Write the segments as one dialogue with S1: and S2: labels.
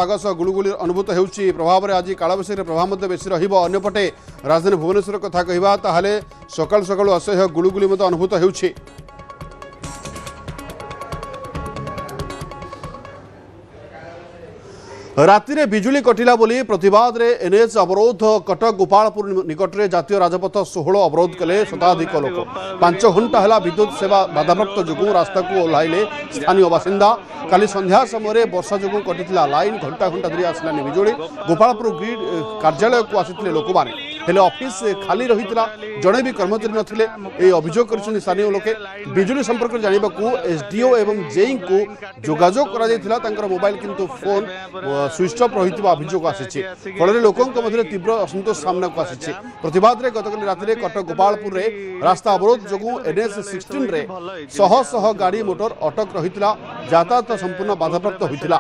S1: आगस गुड़गुड़ी अनुभूत होउछि प्रभाव में आज कालबैशाखी प्रभाव बेसी रपटे राजधानी भुवनेश्वर कथा कहवा सकाल सकाल असह्य गुड़गुड़ी अनुभूत होउछि। राति में बिजुली कटिला बोली प्रतिवाद रे एनएच अवरोध कटक गोपालपुर निकट में जातीय राजपथ 16 अवरोध कले शताधिक लोक 5 घंटा है विद्युत सेवा बाधाप्राप्त जो रास्ता को ओह्लैले स्थानीय बासिंदा। काली संध्या समय वर्षा जो कटिला लाइन घंटा घंटा धरी आसलानी बिजुली। गोपालपुर ग्रिड कार्यालय को आसी लोक मैंने हेले ऑफिस खाली रही जड़े भी कर्मचारी नथिले ए अभियोग कर स्थानीय लोके। बिजुली संपर्क जाना एसडीओ एवं जेई को जोगाजोग कर मोबाइल किंतु फोन स्विच ऑफ रही अभियोग आसी फल लोकों मध्य तीव्र असंतोष सामना को आसी। प्रतिवाद में गतकाली राति कटक गोपालपुर में रास्ता अवरोध जो एनएच 16 रे शह शह गाड़ी मोटर अटक रही यातायात संपूर्ण बाधाप्राप्त होता।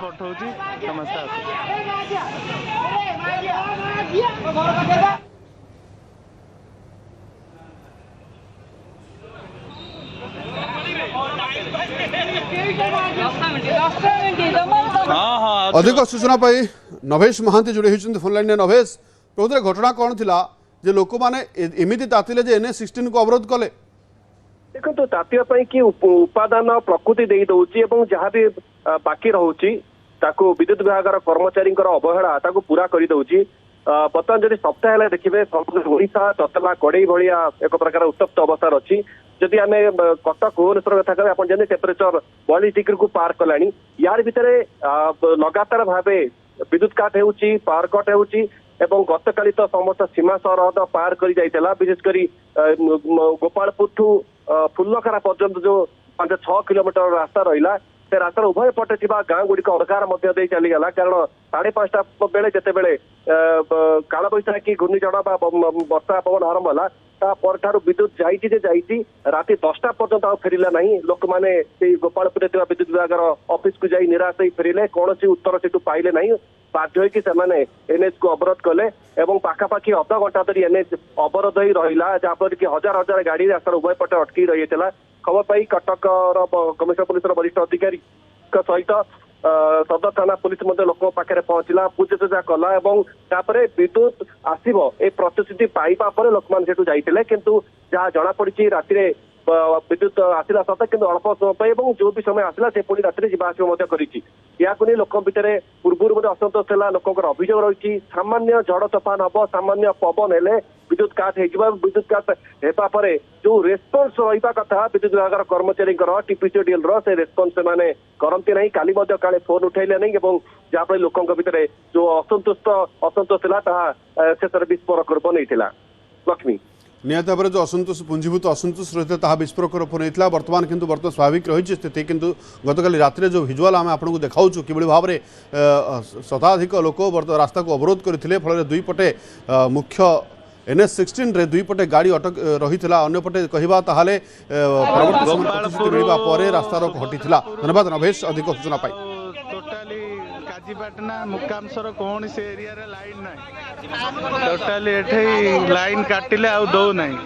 S1: अधिक सूचना पाई नभेश महांती जोड़ी होती फोन लाइन। नभेश प्रकृत घटना कौन थी जे लोक मैंने एमती तातिले जे एनएच 16 को अवरोध कले?
S2: देखो तातिया कि उपादान प्रकृति दे दौची जहाँ भी बाकी रोचे विद्युत विभाग कर्मचारी अवहेला पूरा कर दौची। बर्तमान जब सप्ताह देखिए ओडिशा ततला कड़े भाया एक प्रकार उत्तप्त अवस्था अच्छी। जदि आम कटक भुवनेश्वर कथा कह जानते टेम्परेचर 42 डिग्री को पार कला यार भितर लगातार भाव विद्युत काट हो पावर कट हो गतकाली तो समस्त सीमा सरहद पार कर जाइला। विशेषकर गोपालपुर ठू फुल्लखरा पर्यंत जो 5-6 किलोमीटर रास्ता रहा से रास्तार उभय पटे गाँ गुड़िक अंधार मध्य चलीगला। कारण 5:30 बेले जिते बड़े कालबैशाखी घूर्णिझड़ वर्षा पवन आरंभ है तापर विद्युत जाइए राति 10टा पर्यंत फेरला ना। लोक मैंने गोपालपुर विद्युत विभाग ऑफिस को जाई निराश हो फेरिले कौन उत्तर से पाइले ना। बाध्य होने एनएच को अवरोध कले और पाखापाखि अध घंटा धरी एनएच अवरोध ही रहा जहाँफल कि हजार हजार गाड़ी रास्तार उभय पटे अटकी रही है। खबर पाई कटक कमिशनर पुलिस वरिष्ठ अधिकारी सहित सदर थाना पुलिस लोक पाखे पहुंचला पूजाचर्चा कला विद्युत आसव ए प्रतिश्रुति पाइबा पर लोक मैंने जाते किंतु जहाँ जना पड़ी राति विद्युत आसला सत कि अल्प समय जो भी समय आसला से पुणी राति जावास कर लोक भितर पूर्व असंतोष है। लोक अभियोग रही सामान्य झड़ तोफान हम सामान्य पवन हेले विद्युत काट हो विद्युत काट होगापर जो रेस्पन्स रहा कथा विद्युत विभाग कर्मचारी टीपीसीडीएल से रेस्पन्स से करती ना। काली काले फोन उठेले नहीं जहाँफल लोकों भितर जो असंतोष शेष विस्फोरक रूप नहीं। लक्ष्मी
S1: निहत भाव जो असंतोष पुंजीभूत असंतोष रही है विस्फोरक रूप नहीं बर्तमान किंतु बर्तमान स्वाभाविक रही स्थिति किंतु गतकाली राति जो भिजुआल आम आपको देखा कि भाव में शताधिक लोक रास्ता को अवरोध करते फल दुई पटे मुख्य एनएच 16 रे दुई पटे गाड़ी अटक रही अंपटे कहवा परवर्त समय प्रतिश्रुति मिलवा पर रास्ता रोक हटी। धन्यवाद नभेश अधिक सूचना पाई।
S3: काजीपाटना मुकामसर कौन से एरिया रे लाइन ना टोटाली एठे लाइन काटिले आ दौ नहीं।